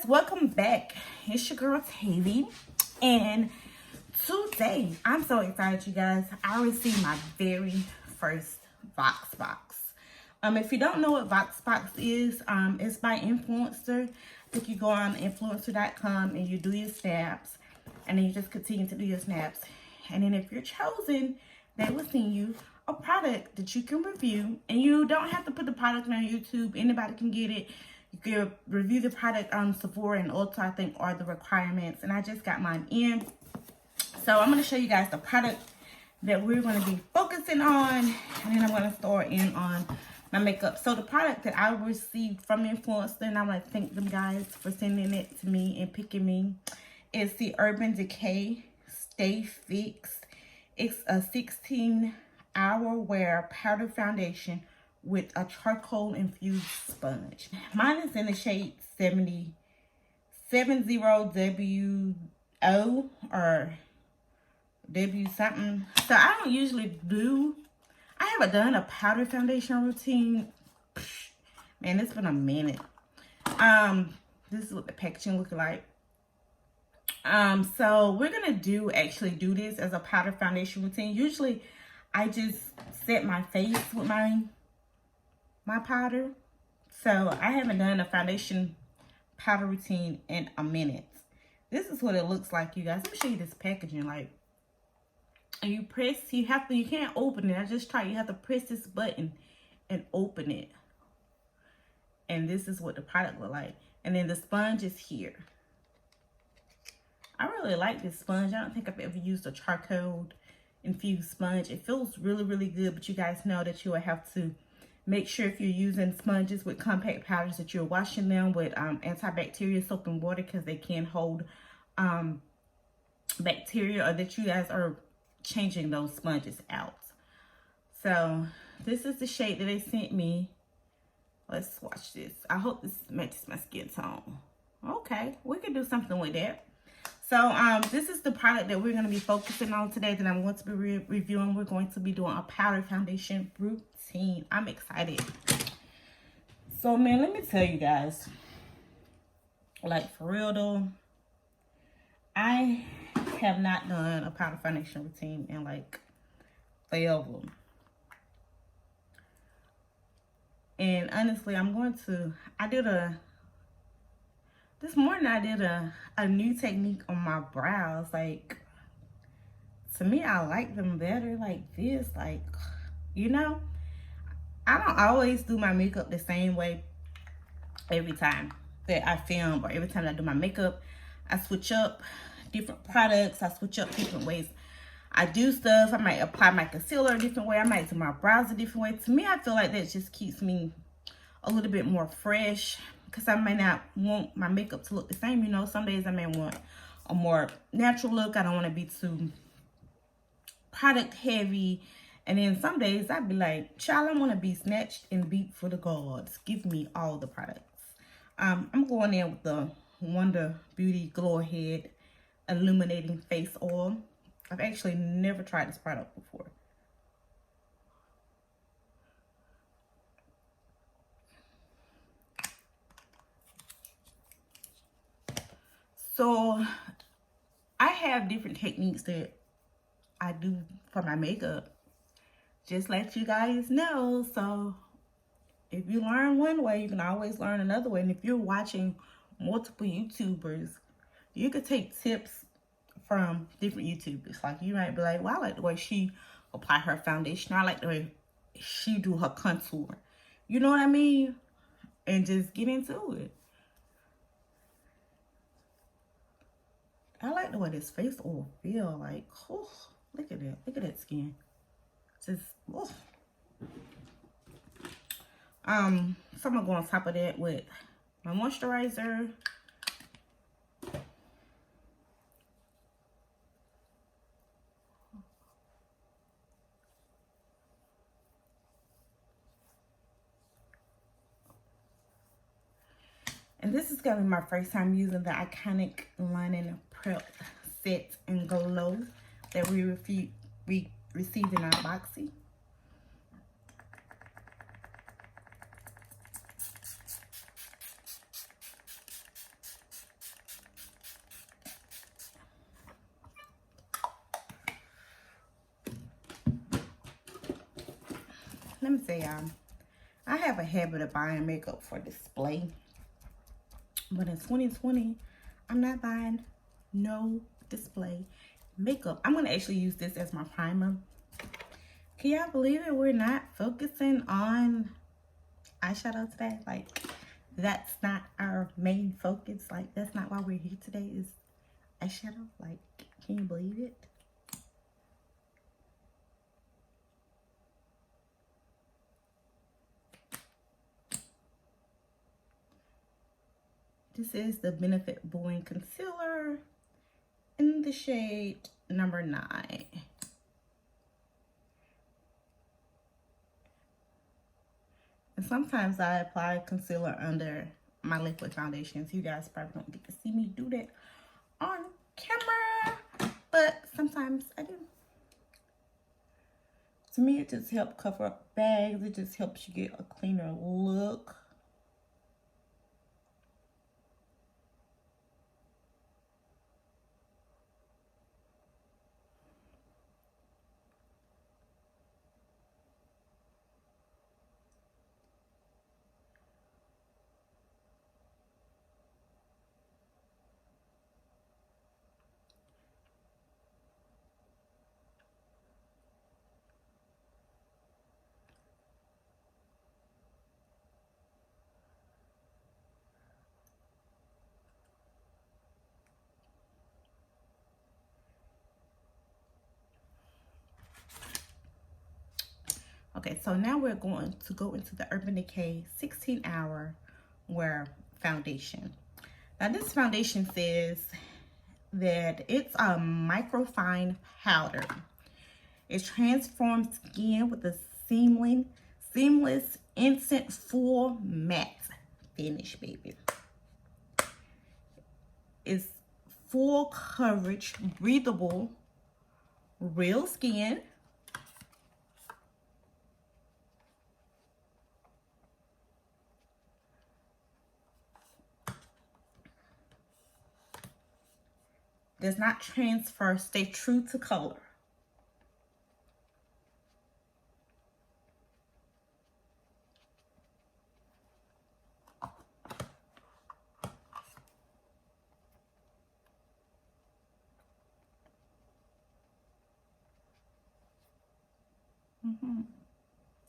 welcome back. It's your girl Tavy, and today I'm so excited, you guys. I received my very first Vox Box. If you don't know what Vox Box is, it's by influencer. If you go on influencer.com and you do your snaps, and then you just continue to do your snaps, and then if you're chosen, they will send you a product that you can review, and you don't have to put the product on YouTube. Anybody can get it. You can review the product on Sephora and Ulta, I think, are the requirements. And I just got mine in. So I'm going to show you guys the product that we're going to be focusing on. And then I'm going to start in on my makeup. So the product that I received from Influencer, and I want to thank them guys for sending it to me and picking me, is the Urban Decay Stay Fixed. It's a 16-hour wear powder foundation with a charcoal infused sponge. Mine is in the shade 70 WO or W something. So I don't usually do, I haven't done a powder foundation routine. Man, it's been a minute. This is what the packaging looks like. So we're gonna actually do this as a powder foundation routine. Usually I just set my face with my powder. So I haven't done a foundation powder routine in a minute. This is what it looks like, you guys. Let me show you this packaging. Like, you can't open it. I just tried. You have to press this button and open it. And this is what the product look like. And then the sponge is here. I really like this sponge. I don't think I've ever used a charcoal infused sponge. It feels really, really good, but you guys know that you will have to make sure if you're using sponges with compact powders that you're washing them with antibacterial soap and water, because they can hold bacteria, or that you guys are changing those sponges out. So this is the shade that they sent me. Let's watch this. I hope this matches my skin tone. Okay, we can do something with that. So this is the product that we're going to be focusing on today, that I'm going to be reviewing. We're going to be doing a powder foundation routine. I'm excited. So, man, let me tell you guys, like, for real though, I have not done a powder foundation routine in like forever. And honestly, this morning I did a new technique on my brows. Like, to me, I like them better like this. Like, you know, I don't always do my makeup the same way every time that I film, or every time I do my makeup. I switch up different products. I switch up different ways I do stuff. I might apply my concealer a different way. I might do my brows a different way. To me, I feel like that just keeps me a little bit more fresh, because I may not want my makeup to look the same. You know, some days I may want a more natural look. I don't want to be too product heavy. And then some days I'd be like, child, I want to be snatched and beat for the gods. Give me all the products. I'm going in with the Wonder Beauty Glow Head Illuminating Face Oil. I've actually never tried this product before. So I have different techniques that I do for my makeup, just let you guys know. So if you learn one way, you can always learn another way. And if you're watching multiple YouTubers, you could take tips from different YouTubers. Like, you might be like, well, I like the way she apply her foundation. I like the way she do her contour. You know what I mean? And just get into it. I like the way this face oil feel. Like, oh, look at that. Look at that skin. Just, oh. So I'm gonna go on top of that with my moisturizer. And this is gonna be my first time using the iconic Linen Prep Set and Glow that we received in our boxy. let me say, I have a habit of buying makeup for display. But in 2020, I'm not buying no display makeup. I'm going to actually use this as my primer. Can y'all believe it? We're not focusing on eyeshadow today. Like, that's not our main focus. Like, that's not why we're here today, is eyeshadow. Like, can you believe it? This is the Benefit Blowing Concealer in the shade number 9. And sometimes I apply concealer under my liquid foundations. You guys probably don't get to see me do that on camera, but sometimes I do. To me, it just helps cover up bags. It just helps you get a cleaner look. Okay, so now we're going to go into the Urban Decay 16-Hour Wear Foundation. Now this foundation says that it's a microfine powder. It transforms skin with a seamless instant full matte finish, baby. It's full coverage, breathable, real skin. Does not transfer, stay true to color.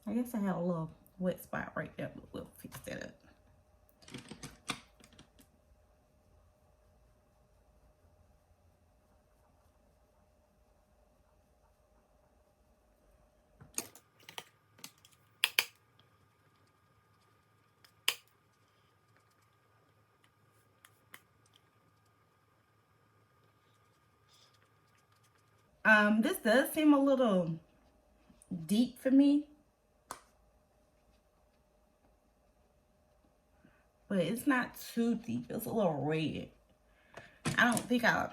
I guess I had a little wet spot right there, but we'll fix that up. This does seem a little deep for me, but it's not too deep. It's a little red. I don't think I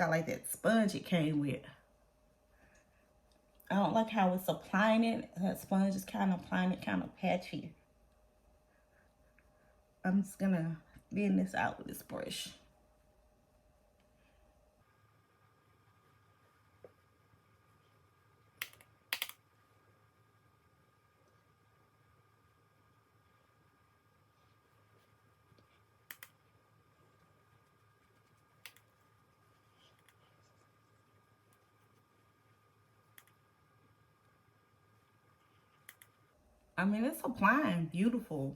like that sponge it came with. I don't like how it's applying it. That sponge is kind of applying it kind of patchy. I'm just gonna blend this out with this brush. I mean, it's applying beautiful.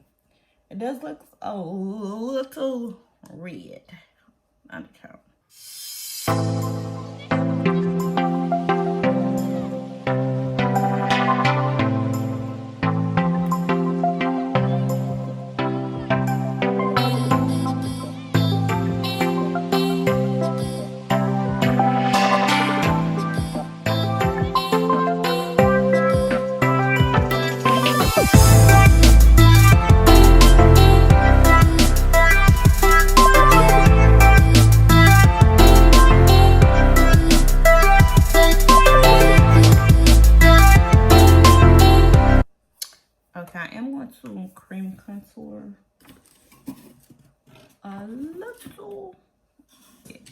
It does look a little red on the camera. Okay, I am going to cream contour a little bit.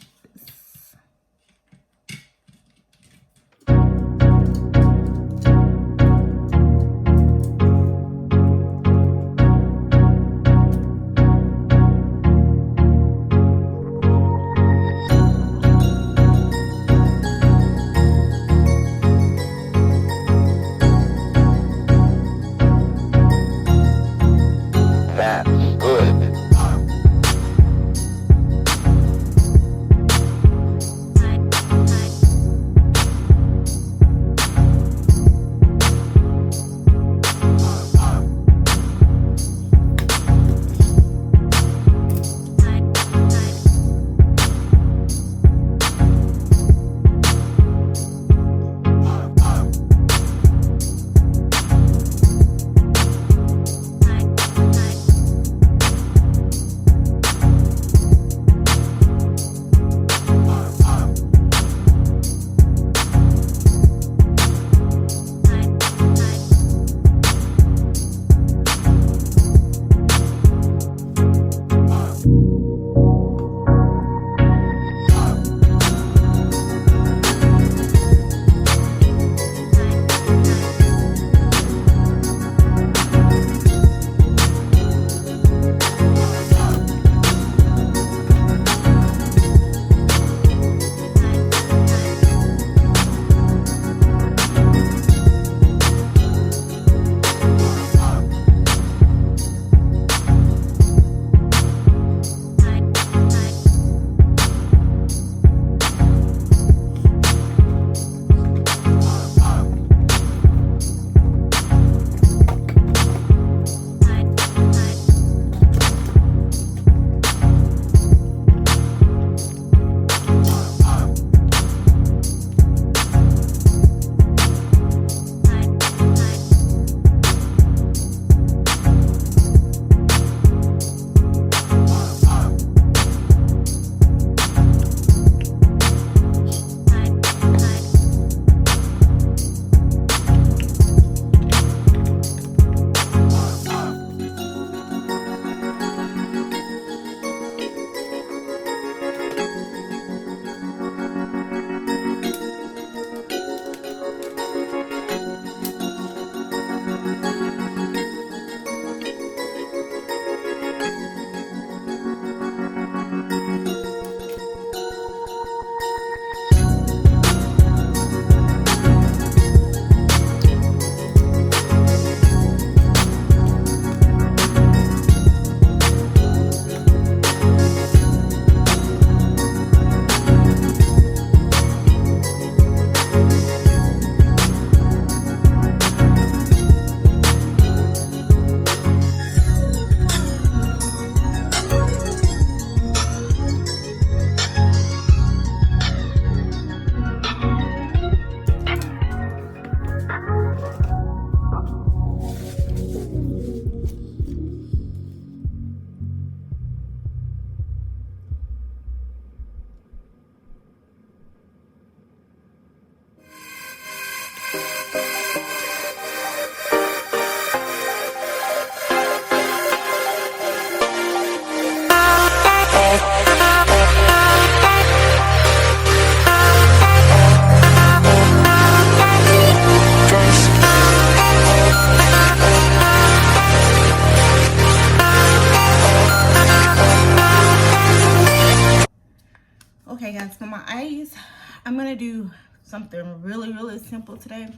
do something really simple today.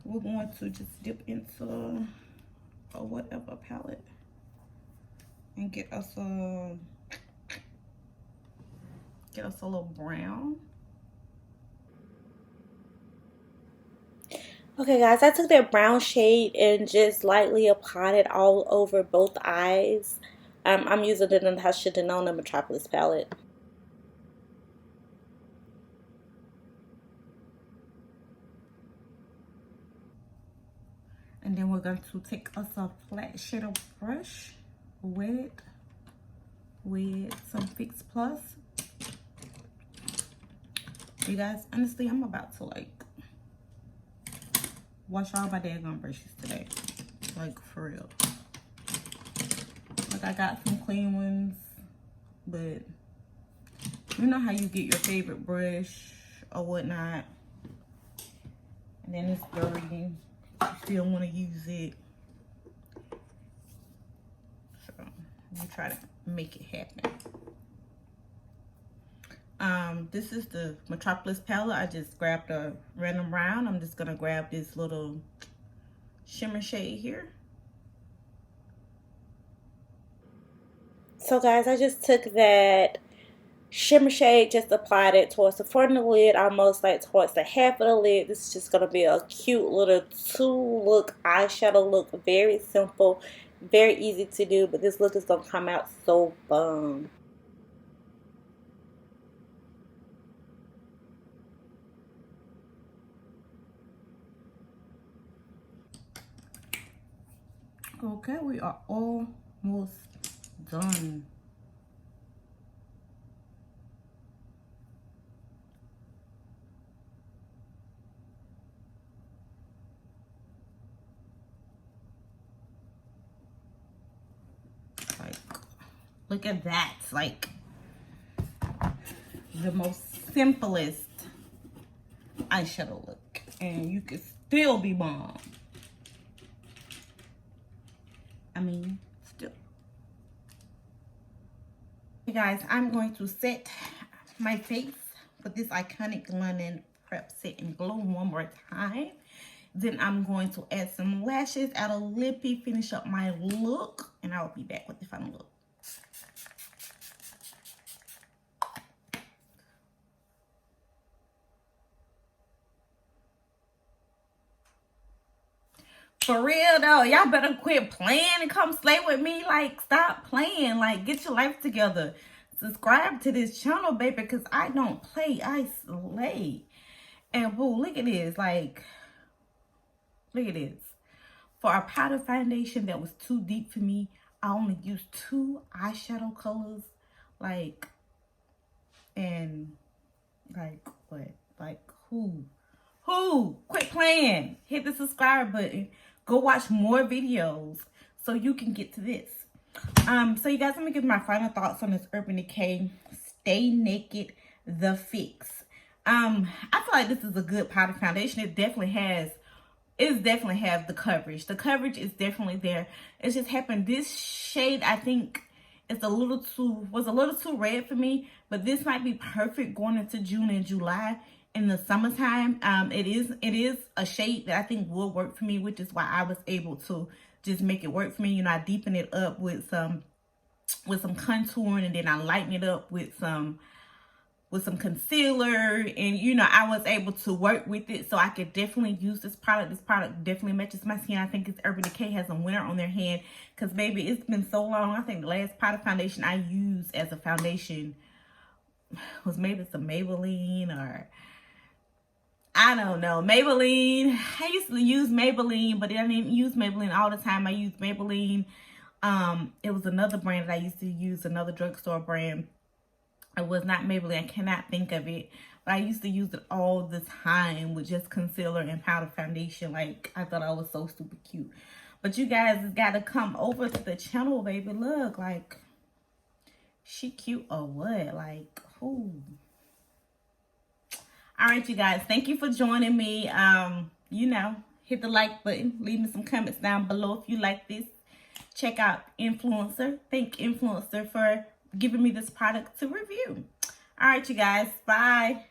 We're going to just dip into a whatever palette and get us a little brown. Okay guys, I took that brown shade and just lightly applied it all over both eyes. I'm using the Natasha Denona Metropolis palette. And then we're going to take us a flat shadow brush, wet with some Fix Plus. You guys, honestly, I'm about to like wash all my daggone brushes today. Like, for real. Like, I got some clean ones, but you know how you get your favorite brush or whatnot, and then it's dirty. You still want to use it. So, we try to make it happen. This is the Metropolis palette. I just grabbed a random round. I'm just going to grab this little shimmer shade here. So guys, I just took that shimmer shade, just applied it towards the front of the lid, almost like towards the half of the lid. This is just going to be a cute little two-look eyeshadow look. Very simple, very easy to do, but this look is going to come out so bomb. Okay, we are almost done. Like, look at that. Like, the most simplest eyeshadow look. And you can still be bomb. I mean, still. Hey guys, I'm going to set my face with this iconic London Prep Set and Glow one more time. Then I'm going to add some lashes, add a lippy, finish up my look, and I'll be back with the final look. For real though, y'all better quit playing and come slay with me. Like, stop playing. Like, get your life together. Subscribe to this channel, baby, because I don't play, I slay. And boo, look at this. Like, look at this. For a powder foundation that was too deep for me, I only used 2 eyeshadow colors. Like, and like what? Like, who? Quit playing. Hit the subscribe button. Go watch more videos so you can get to this. So you guys, let me give my final thoughts on this Urban Decay Stay Naked The Fix. I feel like this is a good powder foundation. It definitely has the coverage. The coverage is definitely there. It's just happened. This shade, I think, was a little too red for me, but this might be perfect going into June and July. In the summertime, it is a shade that I think will work for me, which is why I was able to just make it work for me. You know, I deepen it up with some contouring, and then I lighten it up with some concealer, and you know, I was able to work with it, so I could definitely use this product. This product definitely matches my skin. I think it's Urban Decay has a winner on their hand, because baby, it's been so long. I think the last powder foundation I used as a foundation was maybe some Maybelline, or I don't know, Maybelline. I used to use Maybelline, but I didn't use Maybelline all the time. I used Maybelline. It was another brand that I used to use, another drugstore brand. It was not Maybelline. I cannot think of it. But I used to use it all the time with just concealer and powder foundation. Like, I thought I was so super cute. But you guys got to come over to the channel, baby. Look, like, she cute or what? Like, who? All right, you guys. Thank you for joining me. You know, hit the like button. Leave me some comments down below if you like this. Check out Influencer. Thank Influencer for giving me this product to review. All right, you guys. Bye.